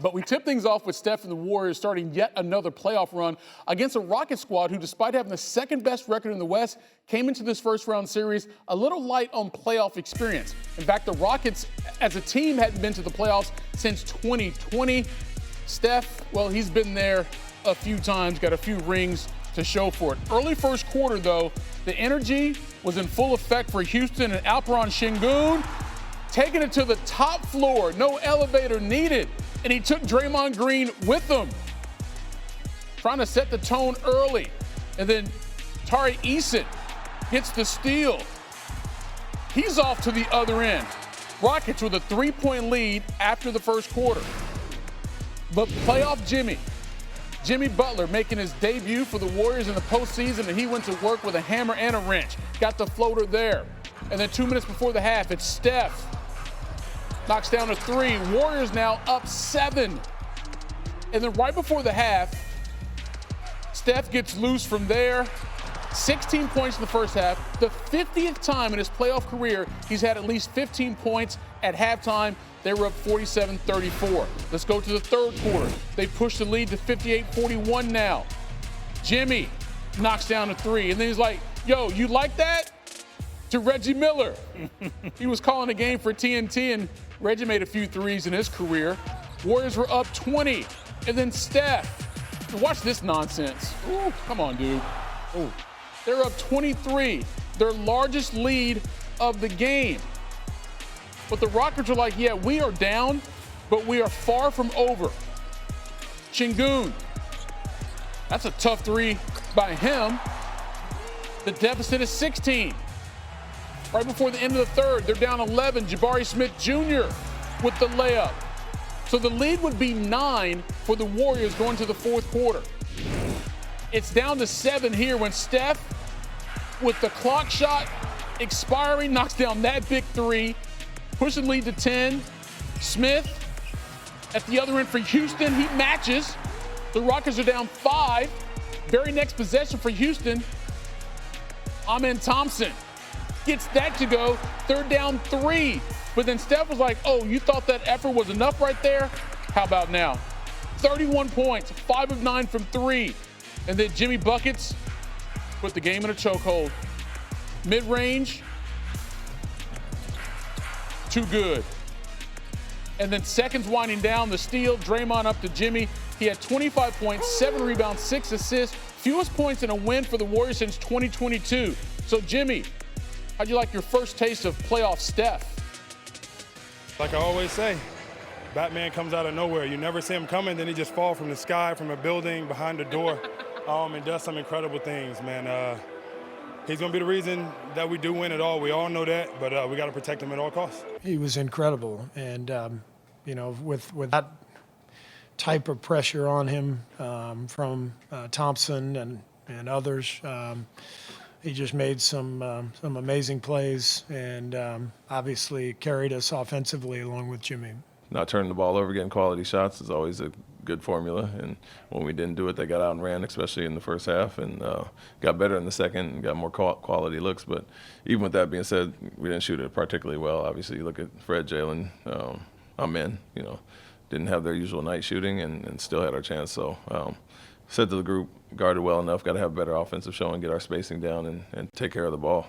But we tip things off with Steph and the Warriors starting yet another playoff run against a Rockets squad who, despite having the second best record in the West, came into this first round series a little light on playoff experience. In fact, the Rockets as a team hadn't been to the playoffs since 2020. Steph, well, he's been there a few times, got a few rings to show for it. Early first quarter, though, the energy was in full effect for Houston, and Alperen Sengun taking it to the top floor, no elevator needed. And he took Draymond Green with him, trying to set the tone early. And then Tari Eason gets the steal. He's off to the other end. Rockets with a 3-point lead after the first quarter. But playoff Jimmy Butler making his debut for the Warriors in the postseason, and he went to work with a hammer and a wrench. Got the floater there. And then 2 minutes before the half, it's Steph. Knocks down a three. Warriors now up 7. And then right before the half, Steph gets loose from there. 16 points in the first half. The 50th time in his playoff career he's had at least 15 points at halftime. They were up 47-34. Let's go to the third quarter. They push the lead to 58-41 now. Jimmy knocks down a three. And then he's like, yo, you like that? To Reggie Miller. He was calling a game for TNT, and Reggie made a few threes in his career. Warriors were up 20. And then Steph. Watch this nonsense. Ooh, come on, dude. Ooh. They're up 23, their largest lead of the game. But the Rockets are like, yeah, we are down, but we are far from over. Sengun. That's a tough three by him. The deficit is 16. Right before the end of the third, they're down 11. Jabari Smith Jr. with the layup. So the lead would be 9 for the Warriors going to the fourth quarter. It's down to 7 here when Steph, with the clock shot expiring, knocks down that big three, pushing the lead to 10. Smith at the other end for Houston, he matches. The Rockets are down 5. Very next possession for Houston, Amen Thompson gets that to go. Third down 3. But then Steph was like, oh, you thought that effort was enough right there? How about now? 31 points, 5 of 9 from 3. And then Jimmy buckets put the game in a chokehold. Mid-range, too good. And then seconds winding down, the steal, Draymond up to Jimmy. He had 25 points, 7 rebounds, 6 assists, fewest points in a win for the Warriors since 2022. So Jimmy, how'd you like your first taste of playoff Steph? Like I always say, Batman comes out of nowhere. You never see him coming, then he just falls from the sky, from a building, behind the door, and does some incredible things, man. He's going to be the reason that we do win it all. We all know that, but we got to protect him at all costs. He was incredible, and with that type of pressure on him from Thompson and others, he just made some amazing plays, and obviously carried us offensively along with Jimmy. Not turning the ball over, getting quality shots is always a good formula. And when we didn't do it, they got out and ran, especially in the first half, and got better in the second and got more quality looks. But even with that being said, we didn't shoot it particularly well. Obviously, you look at Fred, Jalen, Amen, didn't have their usual night shooting and still had our chance. So said to the group, guarded well enough, got to have better offensive showing, get our spacing down, and take care of the ball.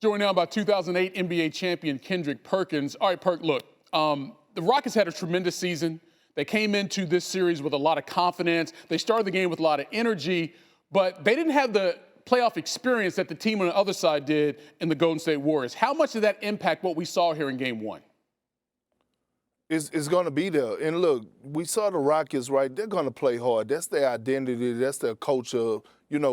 Joined now by 2008 NBA champion Kendrick Perkins. All right, Perk, look, the Rockets had a tremendous season. They came into this series with a lot of confidence. They started the game with a lot of energy, but they didn't have the playoff experience that the team on the other side did in the Golden State Warriors. How much did that impact what we saw here in Game 1? It's going to be there. And look, we saw the Rockets, right? They're going to play hard. That's their identity. That's their culture,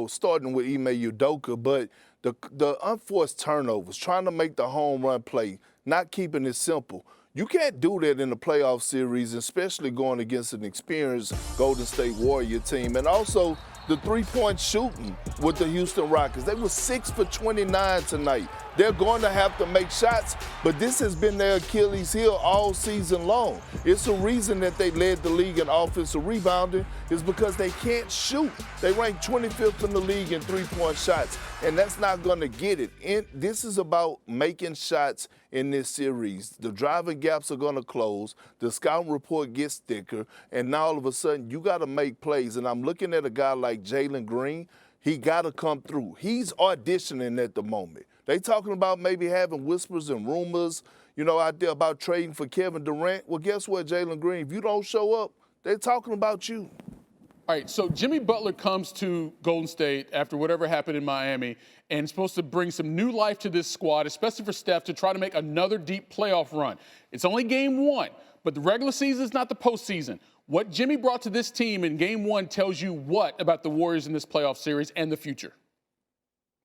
starting with Ime Udoka. But the unforced turnovers, trying to make the home run play, not keeping it simple. You can't do that in the playoff series, especially going against an experienced Golden State Warrior team. And also the three-point shooting with the Houston Rockets. They were 6 for 29 tonight. They're going to have to make shots, but this has been their Achilles heel all season long. It's a reason that they led the league in offensive rebounding is because they can't shoot. They rank 25th in the league in three-point shots, and that's not going to get it. This is about making shots in this series. The driving gaps are going to close. The scouting report gets thicker. And now all of a sudden, you got to make plays. And I'm looking at a guy like Jalen Green. He got to come through. He's auditioning at the moment. They talking about maybe having whispers and rumors, out there about trading for Kevin Durant. Well, guess what, Jalen Green? If you don't show up, they're talking about you. All right, so Jimmy Butler comes to Golden State after whatever happened in Miami and is supposed to bring some new life to this squad, especially for Steph, to try to make another deep playoff run. It's only game one, but the regular season is not the postseason. What Jimmy brought to this team in game one tells you what about the Warriors in this playoff series and the future?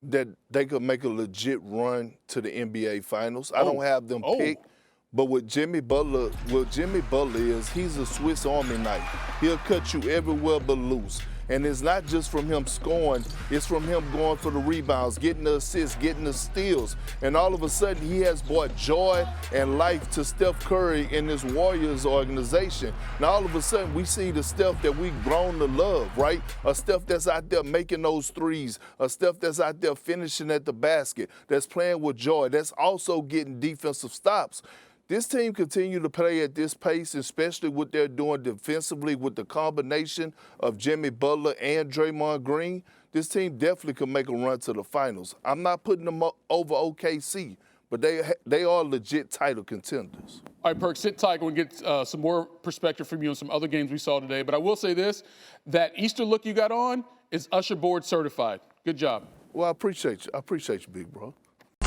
That they could make a legit run to the NBA Finals. I don't have them picked. But what Jimmy Butler is, he's a Swiss Army knife. He'll cut you everywhere but loose. And it's not just from him scoring, it's from him going for the rebounds, getting the assists, getting the steals. And all of a sudden, he has brought joy and life to Steph Curry in this Warriors organization. Now, all of a sudden, we see the Steph that we've grown to love, right? A Steph that's out there making those threes, a Steph that's out there finishing at the basket, that's playing with joy, that's also getting defensive stops. This team continue to play at this pace, especially what they're doing defensively with the combination of Jimmy Butler and Draymond Green. This team definitely can make a run to the finals. I'm not putting them over OKC, but they are legit title contenders. All right, Perk, sit tight. We'll get some more perspective from you on some other games we saw today. But I will say this, that Easter look you got on is Usher Board certified. Good job. Well, I appreciate you. I appreciate you, big bro.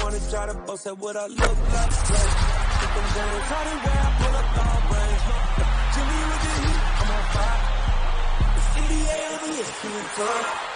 Wanna try to boast at what I look like. I'm gonna try to wear, I pull up all brains. Jimmy with the heat, I'm on fire. It's NBA over here,